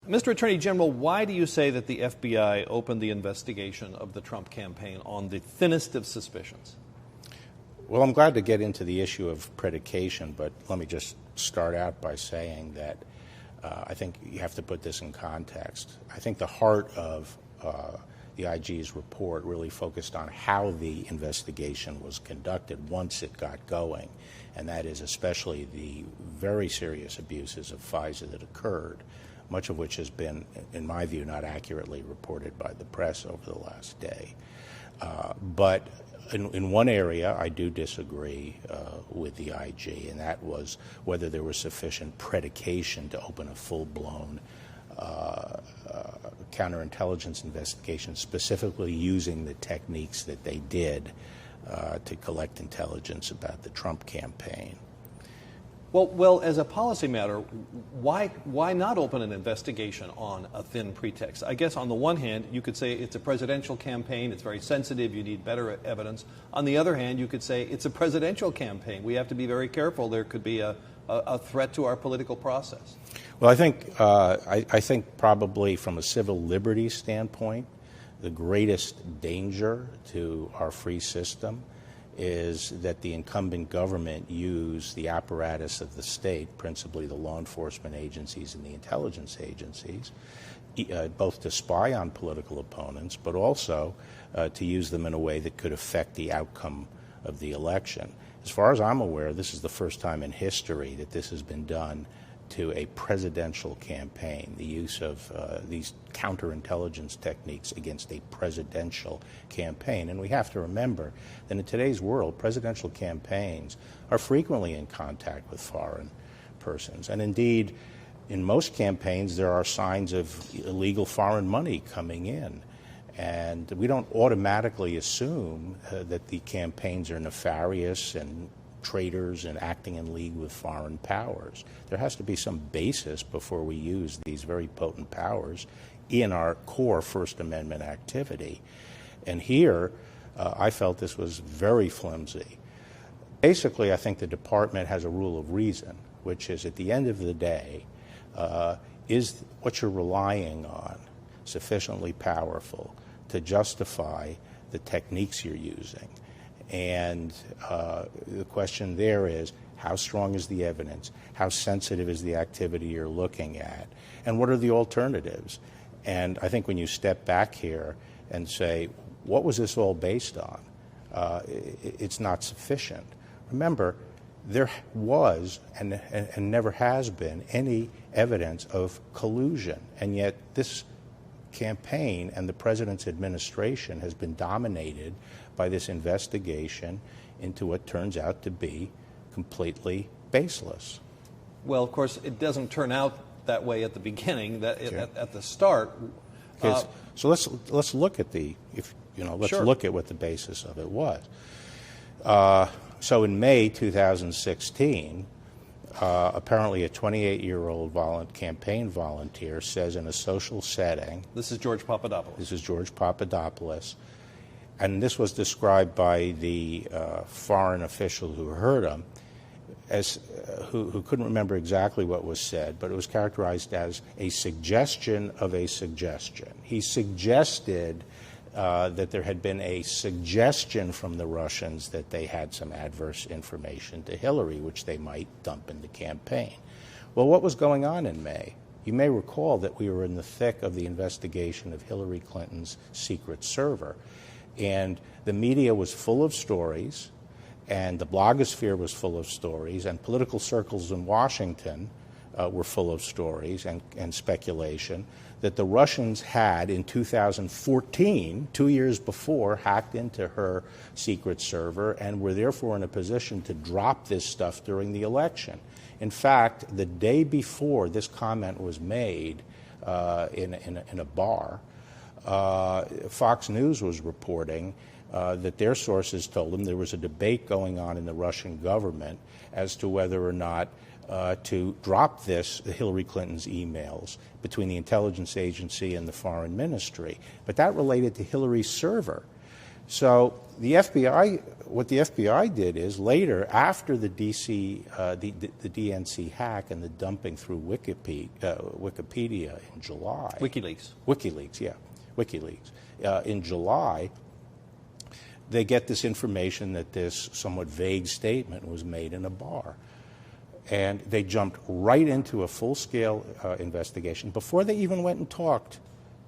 Mr. Attorney General, why do you say that the FBI opened the investigation of the Trump campaign on the thinnest of suspicions? Well, I'm glad to get into the issue of predication, but let me just start out by saying that I think you have to put this in context. I think the heart of the IG's report really focused on how the investigation was conducted once it got going, and that is especially the very serious abuses of FISA that occurred, much of which has been, in my view, not accurately reported by the press over the last day. But in one area, I do disagree with the IG, and that was whether there was sufficient predication to open a full-blown counterintelligence investigation, specifically using the techniques that they did to collect intelligence about the Trump campaign. Well, as a policy matter, why not open an investigation on a thin pretext? I guess on the one hand, you could say it's a presidential campaign, it's very sensitive, you need better evidence. On the other hand, you could say it's a presidential campaign. We have to be very careful. There could be a threat to our political process. Well, I think probably from a civil liberties standpoint, the greatest danger to our free system is that the incumbent government use the apparatus of the state, principally the law enforcement agencies and the intelligence agencies, both to spy on political opponents, but also to use them in a way that could affect the outcome of the election. As far as I'm aware, this is the first time in history that this has been done to a presidential campaign, the use of these counterintelligence techniques against a presidential campaign. And we have to remember that in today's world, presidential campaigns are frequently in contact with foreign persons. And indeed, in most campaigns, there are signs of illegal foreign money coming in. And we don't automatically assume that the campaigns are nefarious and traitors and acting in league with foreign powers. There has to be some basis before we use these very potent powers in our core First Amendment activity. And here, I felt this was very flimsy. Basically, I think the department has a rule of reason, which is at the end of the day, is what you're relying on sufficiently powerful to justify the techniques you're using? And the question there is, how strong is the evidence? How sensitive is the activity you're looking at? And what are the alternatives? And I think when you step back here and say, what was this all based on? It's not sufficient. Remember, there was and never has been any evidence of collusion, and yet this campaign and the president's administration has been dominated by this investigation into what turns out to be completely baseless. Well, of course, it doesn't turn out that way at the beginning. At the start. So let's look at look at what the basis of it was. So in May 2016. Apparently a 28-year-old campaign volunteer says in a social setting... This is George Papadopoulos. This is George Papadopoulos. And this was described by the foreign official who heard him, as who couldn't remember exactly what was said, but it was characterized as a suggestion of a suggestion. He suggested that there had been a suggestion from the Russians that they had some adverse information to Hillary, which they might dump in the campaign. Well, what was going on in May? You may recall that we were in the thick of the investigation of Hillary Clinton's secret server, and the media was full of stories, and the blogosphere was full of stories, and political circles in Washington were full of stories and speculation that the Russians had, in 2014, 2 years before, hacked into her secret server and were therefore in a position to drop this stuff during the election. In fact, the day before this comment was made in a bar, Fox News was reporting that their sources told them there was a debate going on in the Russian government as to whether or not to drop the Hillary Clinton's emails between the intelligence agency and the foreign ministry. But that related to Hillary's server. So the FBI, what the FBI did is later, after the DNC hack and the dumping through Wikipedia in July. WikiLeaks. In July, they get this information that this somewhat vague statement was made in a bar. And they jumped right into a full-scale investigation before they even went and talked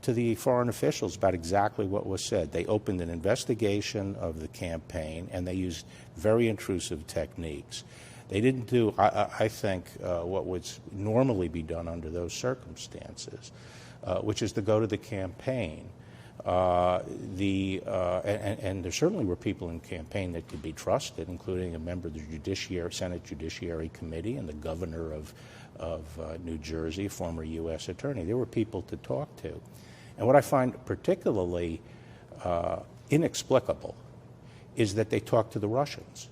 to the foreign officials about exactly what was said. They opened an investigation of the campaign, and they used very intrusive techniques. They didn't do, I think, what would normally be done under those circumstances, which is to go to the campaign. And there certainly were people in the campaign that could be trusted, including a member of the Senate Judiciary Committee and the governor of New Jersey, a former U.S. attorney. There were people to talk to. And what I find particularly inexplicable is that they talked to the Russians,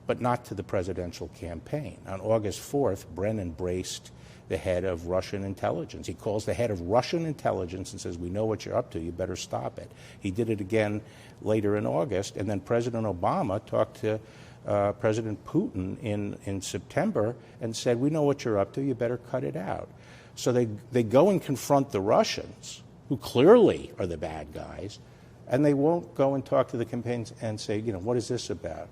but not to the presidential campaign. On August 4th, Brennan braced the head of Russian intelligence. He calls the head of Russian intelligence and says, "We know what you're up to, you better stop it." He did it again later in August, and then President Obama talked to President Putin in September and said, "We know what you're up to, you better cut it out." So they go and confront the Russians, who clearly are the bad guys, and they won't go and talk to the campaigns and say, what is this about?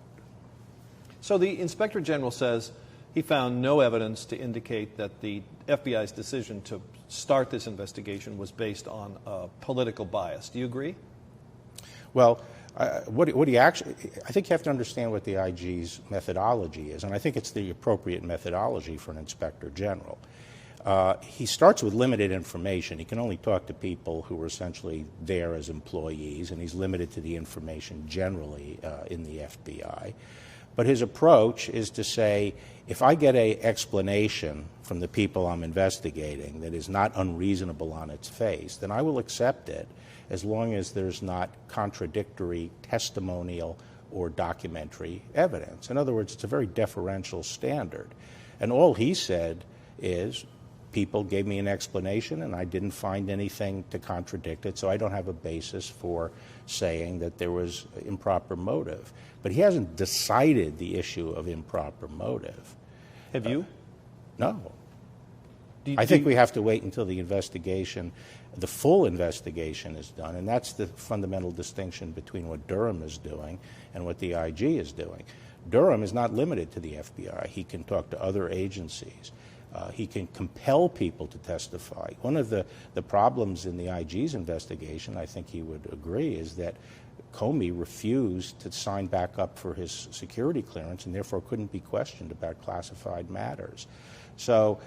So the Inspector General says he found no evidence to indicate that the FBI's decision to start this investigation was based on political bias. Do you agree? Well, I think you have to understand what the IG's methodology is, and I think it's the appropriate methodology for an Inspector General. He starts with limited information. He can only talk to people who are essentially there as employees, and he's limited to the information generally in the FBI. But his approach is to say, if I get an explanation from the people I'm investigating that is not unreasonable on its face, then I will accept it as long as there's not contradictory testimonial or documentary evidence. In other words, it's a very deferential standard. And all he said is, people gave me an explanation and I didn't find anything to contradict it, so I don't have a basis for saying that there was improper motive. But he hasn't decided the issue of improper motive. Have you? No. I think we have to wait until the investigation, the full investigation is done, and that's the fundamental distinction between what Durham is doing and what the IG is doing. Durham is not limited to the FBI. He can talk to other agencies. He can compel people to testify. One of the problems in the IG's investigation, I think he would agree, is that Comey refused to sign back up for his security clearance and therefore couldn't be questioned about classified matters. So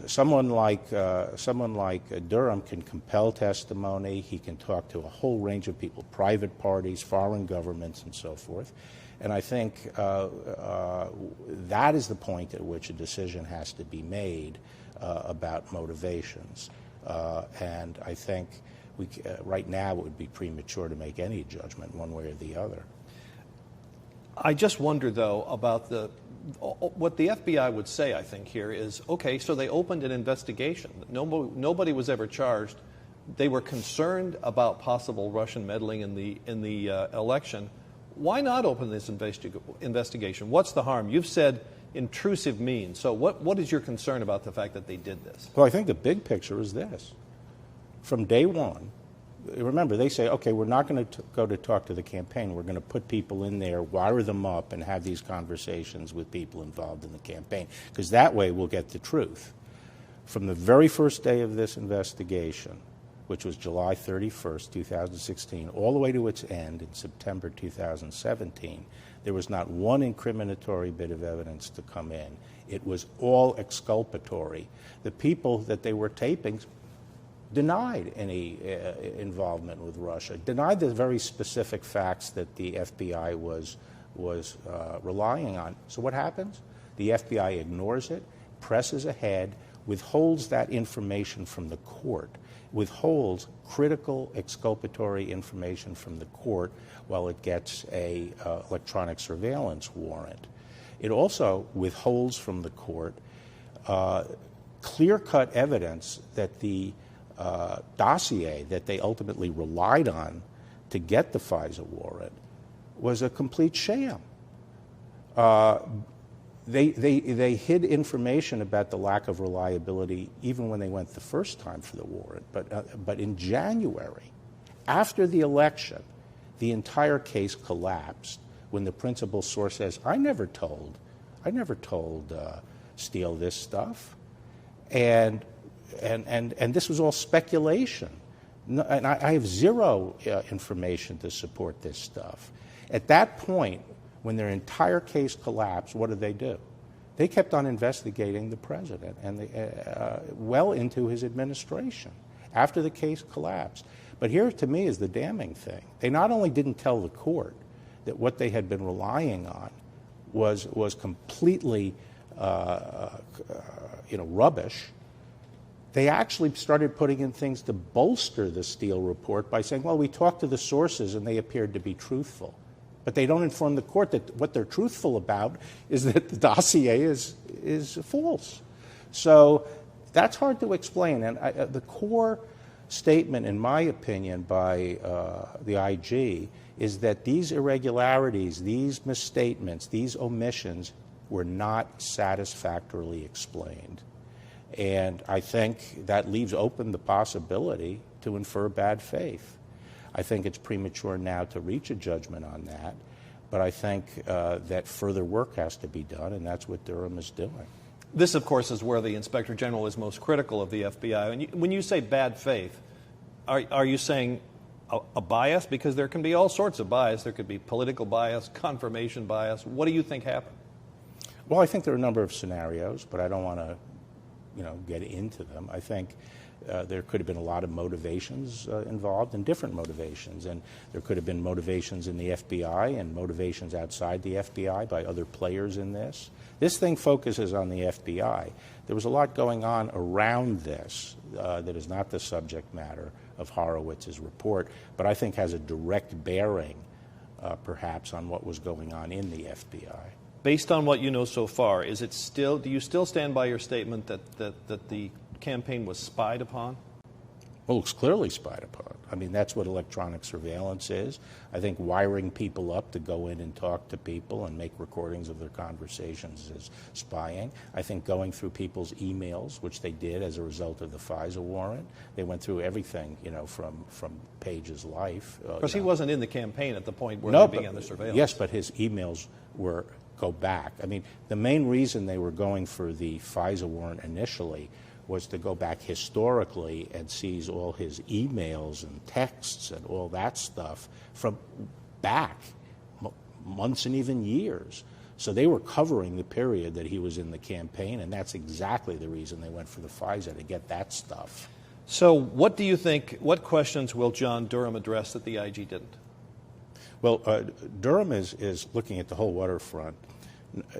someone like Durham can compel testimony. He can talk to a whole range of people, private parties, foreign governments, and so forth. And I think that is the point at which a decision has to be made about motivations. And I think right now it would be premature to make any judgment one way or the other. I just wonder, though, about what the FBI would say, I think, here is, okay, so they opened an investigation. Nobody was ever charged. They were concerned about possible Russian meddling in the election. Why not open this investigation? What's the harm? You've said intrusive means. So what is your concern about the fact that they did this? Well, I think the big picture is this. From day one, remember, they say, okay, we're not going to go to talk to the campaign. We're going to put people in there, wire them up, and have these conversations with people involved in the campaign, because that way we'll get the truth. From the very first day of this investigation, which was July 31st, 2016, all the way to its end in September 2017, there was not one incriminatory bit of evidence to come in. It was all exculpatory. The people that they were taping denied any involvement with Russia, denied the very specific facts that the FBI was relying on. So what happens? The FBI ignores it, presses ahead, withholds that information from the court, withholds critical exculpatory information from the court while it gets a electronic surveillance warrant. It also withholds from the court clear-cut evidence that the dossier that they ultimately relied on to get the FISA warrant was a complete sham. They hid information about the lack of reliability even when they went the first time for the warrant. But in January, after the election, the entire case collapsed when the principal source says, I never told Steele this stuff. And this was all speculation. No, and I have zero information to support this stuff. At that point, when their entire case collapsed, what did they do? They kept on investigating the president and well into his administration after the case collapsed. But here, to me, is the damning thing. They not only didn't tell the court that what they had been relying on was completely rubbish. They actually started putting in things to bolster the Steele report by saying, well, we talked to the sources and they appeared to be truthful. But they don't inform the court that what they're truthful about is that the dossier is false. So that's hard to explain. And the core statement, in my opinion, by the IG is that these irregularities, these misstatements, these omissions were not satisfactorily explained. And I think that leaves open the possibility to infer bad faith. I think it's premature now to reach a judgment on that, but I think that further work has to be done, and that's what Durham is doing. This, of course, is where the Inspector General is most critical of the FBI. And when you say bad faith, are you saying a bias? Because there can be all sorts of bias. There could be political bias, confirmation bias. What do you think happened? Well, I think there are a number of scenarios, but I don't want to get into them. I think there could have been a lot of motivations involved, and different motivations. And there could have been motivations in the FBI and motivations outside the FBI by other players in this. This thing focuses on the FBI. There was a lot going on around this that is not the subject matter of Horowitz's report, but I think has a direct bearing, perhaps, on what was going on in the FBI. Based on what you know so far, do you still stand by your statement that the campaign was spied upon? Well, it's clearly spied upon. I mean, that's what electronic surveillance is. I think wiring people up to go in and talk to people and make recordings of their conversations is spying. I think going through people's emails, which they did as a result of the FISA warrant, they went through everything, from Page's life. Because he wasn't in the campaign at the point where they began the surveillance. Yes, but his emails go back. I mean, the main reason they were going for the FISA warrant initially was to go back historically and seize all his emails and texts and all that stuff from back months and even years. So they were covering the period that he was in the campaign, and that's exactly the reason they went for the FISA, to get that stuff. So what do you think, what questions will John Durham address that the IG didn't? Well, Durham is looking at the whole waterfront.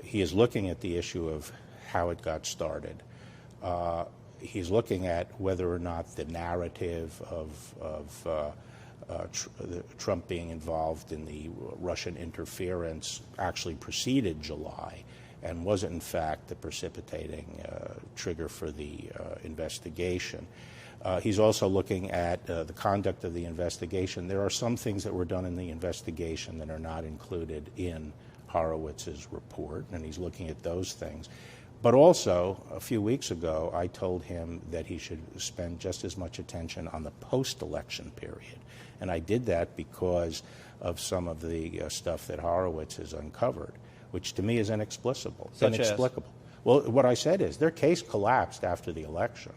He is looking at the issue of how it got started. He's looking at whether or not the narrative of Trump being involved in the Russian interference actually preceded July and wasn't, in fact, the precipitating trigger for the investigation. He's also looking at the conduct of the investigation. There are some things that were done in the investigation that are not included in Horowitz's report, and he's looking at those things. But also, a few weeks ago, I told him that he should spend just as much attention on the post-election period. And I did that because of some of the stuff that Horowitz has uncovered, which to me is inexplicable. Inexplicable. Well, what I said is their case collapsed after the election,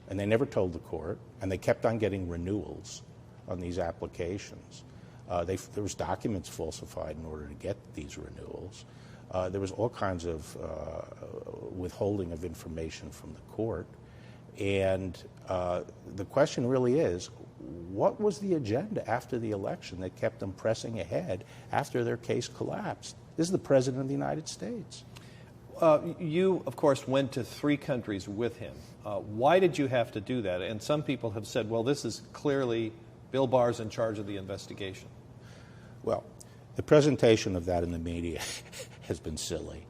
and they never told the court, and they kept on getting renewals on these applications. There was documents falsified in order to get these renewals. There was all kinds of withholding of information from the court. And the question really is, what was the agenda after the election that kept them pressing ahead after their case collapsed? This is the President of the United States. You, of course, went to 3 countries with him. Why did you have to do that? And some people have said, well, this is clearly Bill Barr's in charge of the investigation. Well, the presentation of that in the media has been silly.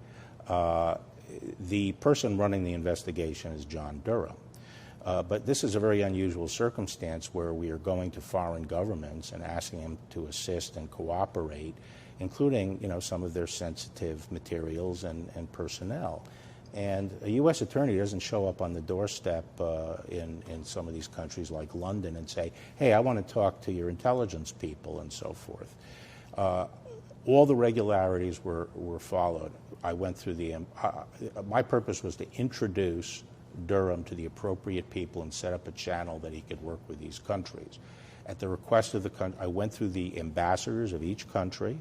The person running the investigation is John Durham. But this is a very unusual circumstance where we are going to foreign governments and asking them to assist and cooperate, including, some of their sensitive materials and personnel. And a U.S. attorney doesn't show up on the doorstep in some of these countries like London and say, hey, I want to talk to your intelligence people and so forth. All the regularities were followed. I went through my purpose was to introduce Durham to the appropriate people and set up a channel that he could work with these countries. At the request of the country, I went through the ambassadors of each country,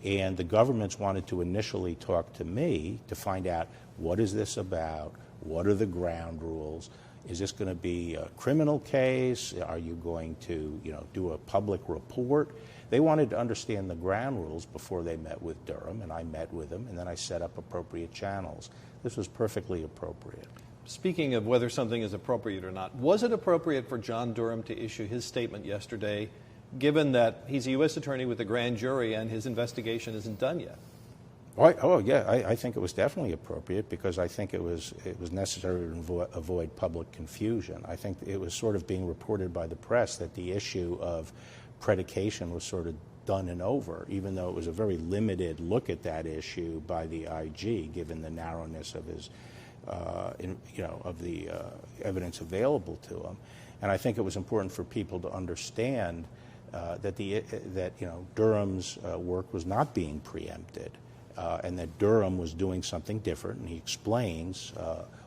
and the governments wanted to initially talk to me to find out, what is this about? What are the ground rules? Is this going to be a criminal case? Are you going to, do a public report? They wanted to understand the ground rules before they met with Durham, and I met with him, and then I set up appropriate channels. This was perfectly appropriate. Speaking of whether something is appropriate or not, was it appropriate for John Durham to issue his statement yesterday, given that he's a U.S. attorney with a grand jury and his investigation isn't done yet? I think it was definitely appropriate because I think it was necessary to avoid public confusion. I think it was sort of being reported by the press that the issue of predication was sort of done and over, even though it was a very limited look at that issue by the IG, given the narrowness of his, of the evidence available to him. And I think it was important for people to understand that Durham's work was not being preempted. And that Durham was doing something different, and he explains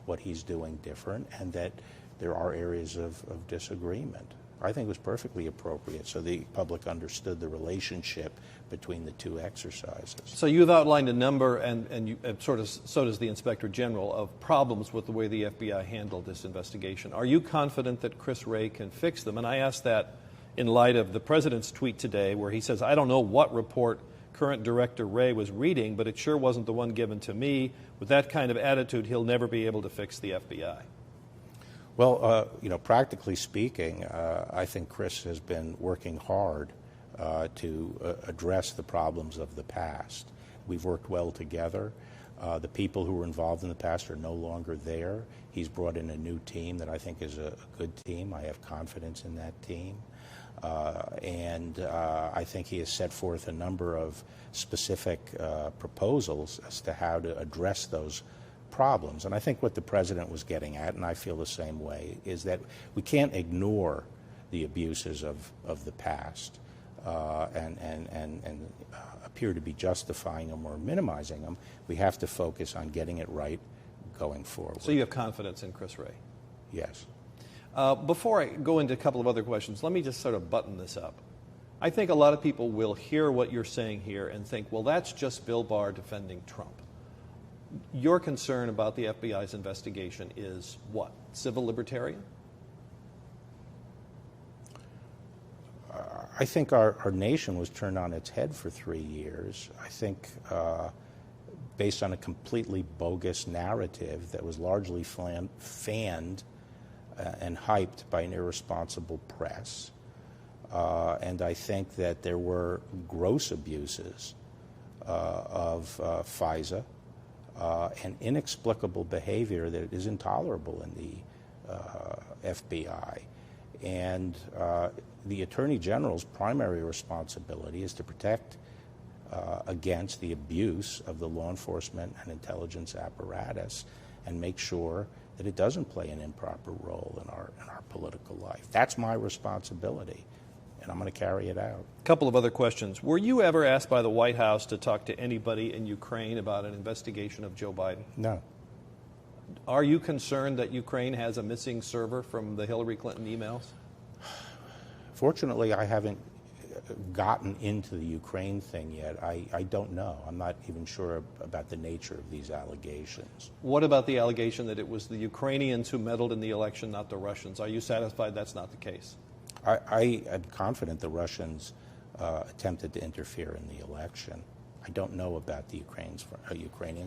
what he's doing different, and that there are areas of disagreement. I think it was perfectly appropriate so the public understood the relationship between the two exercises. So you've outlined a number, and so does the Inspector General, of problems with the way the FBI handled this investigation. Are you confident that Chris Wray can fix them? And I ask that in light of the President's tweet today where he says, I don't know what report current Director Wray was reading, but it sure wasn't the one given to me. With that kind of attitude, he'll never be able to fix the FBI. Well, practically speaking, I think Chris has been working hard to address the problems of the past. We've worked well together. The people who were involved in the past are no longer there. He's brought in a new team that I think is a good team. I have confidence in that team. And I think he has set forth a number of specific proposals as to how to address those problems. And I think what the President was getting at, and I feel the same way, is that we can't ignore the abuses of the past and appear to be justifying them or minimizing them. We have to focus on getting it right going forward. So you have confidence in Chris Wray? Yes. Before I go into a couple of other questions, let me just sort of button this up. I think a lot of people will hear what you're saying here and think, well, that's just Bill Barr defending Trump. Your concern about the FBI's investigation is what? Civil libertarian? I think our nation was turned on its head for 3 years. I think based on a completely bogus narrative that was largely fanned and hyped by an irresponsible press. And I think that there were gross abuses of FISA and inexplicable behavior that is intolerable in the FBI. And the Attorney General's primary responsibility is to protect against the abuse of the law enforcement and intelligence apparatus and make sure that it doesn't play an improper role in our political life. That's my responsibility, and I'm going to carry it out. A couple of other questions. Were you ever asked by the White House to talk to anybody in Ukraine about an investigation of Joe Biden? No. Are you concerned that Ukraine has a missing server from the Hillary Clinton emails? Fortunately, I haven't gotten into the Ukraine thing yet. I don't know. I'm not even sure about the nature of these allegations. What about the allegation that it was the Ukrainians who meddled in the election, not the Russians? Are you satisfied that's not the case? I am confident the Russians attempted to interfere in the election. I don't know about the Ukrainians.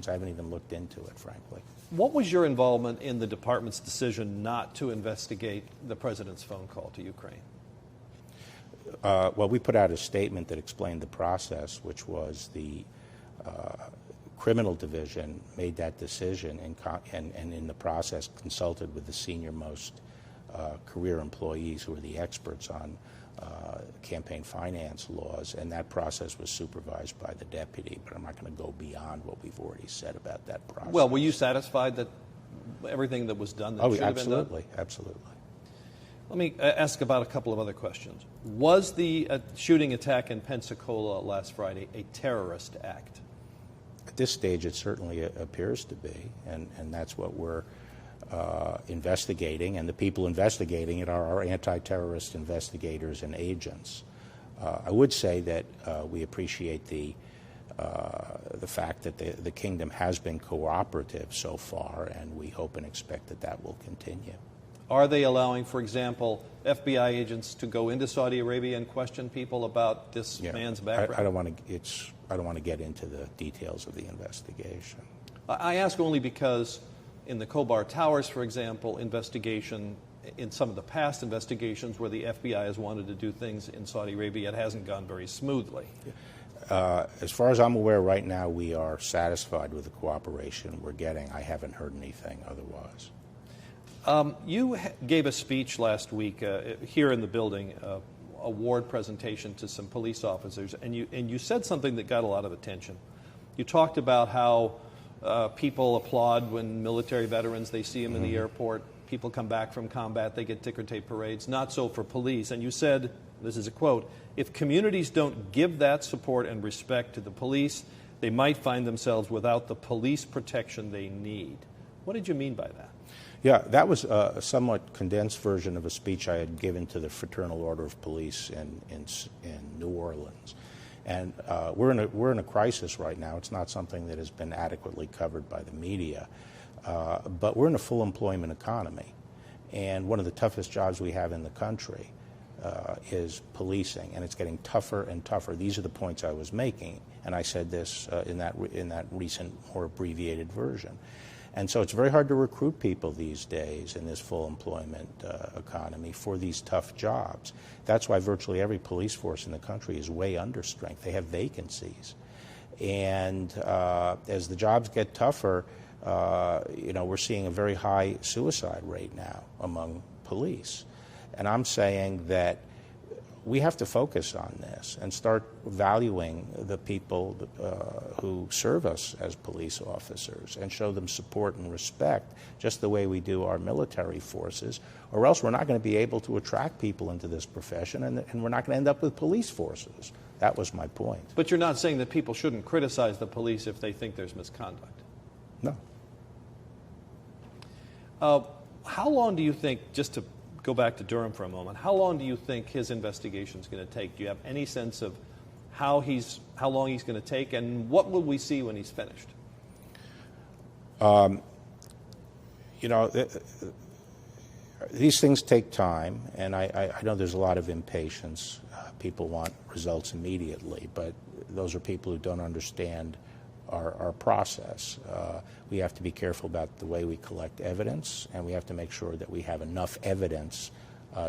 I haven't even looked into it, frankly. What was your involvement in the department's decision not to investigate the president's phone call to Ukraine? Well, we put out a statement that explained the process, which was the criminal division made that decision and in the process consulted with the senior-most career employees who are the experts on campaign finance laws, and that process was supervised by the deputy, but I'm not going to go beyond what we've already said about that process. Well, were you satisfied that everything that was done that should have been done? Absolutely, absolutely. Let me ask about a couple of other questions. Was the shooting attack in Pensacola last Friday a terrorist act? At this stage, it certainly appears to be, and that's what we're investigating, and the people investigating it are our anti-terrorist investigators and agents. I would say that we appreciate the fact that the kingdom has been cooperative so far, and we hope and expect that that will continue. Are they allowing, for example, FBI agents to go into Saudi Arabia and question people about this man's background? I don't want to get into the details of the investigation. I ask only because in the Khobar Towers, for example, investigation, in some of the past investigations where the FBI has wanted to do things in Saudi Arabia, it hasn't gone very smoothly. As far as I'm aware right now, we are satisfied with the cooperation we're getting. I haven't heard anything otherwise. You gave a speech last week here in the building, award presentation to some police officers, and you said something that got a lot of attention. You talked about how people applaud when military veterans, they see them in the airport. People come back from combat, they get ticker tape parades. Not so for police. And you said, this is a quote, if communities don't give that support and respect to the police, they might find themselves without the police protection they need. What did you mean by that? Yeah, that was a somewhat condensed version of a speech I had given to the Fraternal Order of Police in New Orleans. And we're in a crisis right now. It's not something that has been adequately covered by the media. But we're in a full employment economy. And one of the toughest jobs we have in the country is policing, and it's getting tougher and tougher. These are the points I was making, and I said this in that recent, more abbreviated version. And so it's very hard to recruit people these days in this full employment economy for these tough jobs. That's why virtually every police force in the country is way under strength. They have vacancies. And as the jobs get tougher, we're seeing a very high suicide rate now among police. And I'm saying that we have to focus on this and start valuing the people who serve us as police officers and show them support and respect just the way we do our military forces, or else we're not going to be able to attract people into this profession, and we're not going to end up with police forces. That was my point. But you're not saying that people shouldn't criticize the police if they think there's misconduct? No. How long do you think, just to go back to Durham for a moment, how long do you think his investigation is going to take? Do you have any sense of how long he's going to take, and what will we see when he's finished? These things take time, and I know there's a lot of impatience. People want results immediately, but those are people who don't understand our process. We have to be careful about the way we collect evidence, and we have to make sure that we have enough evidence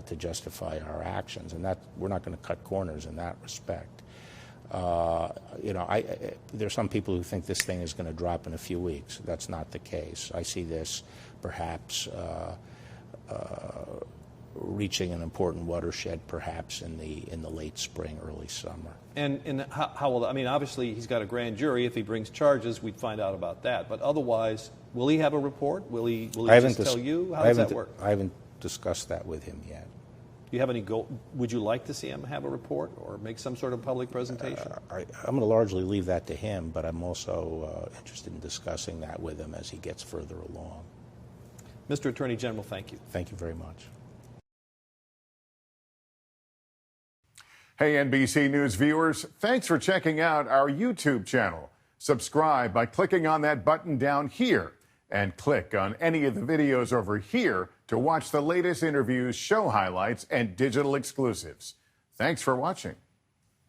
to justify our actions, and that we're not going to cut corners in that respect. There's some people who think this thing is going to drop in a few weeks. That's not the case. I see this perhaps reaching an important watershed, perhaps in the late spring, early summer. And how will, I mean, obviously he's got a grand jury. If he brings charges, we'd find out about that. But otherwise, will he have a report? Will he just tell you? How does that work? I haven't discussed that with him yet. Do you have any goal? Would you like to see him have a report or make some sort of public presentation? I'm going to largely leave that to him, but I'm also interested in discussing that with him as he gets further along. Mr. Attorney General, thank you. Thank you very much. Hey, NBC News viewers, thanks for checking out our YouTube channel. Subscribe by clicking on that button down here, and click on any of the videos over here to watch the latest interviews, show highlights, and digital exclusives. Thanks for watching.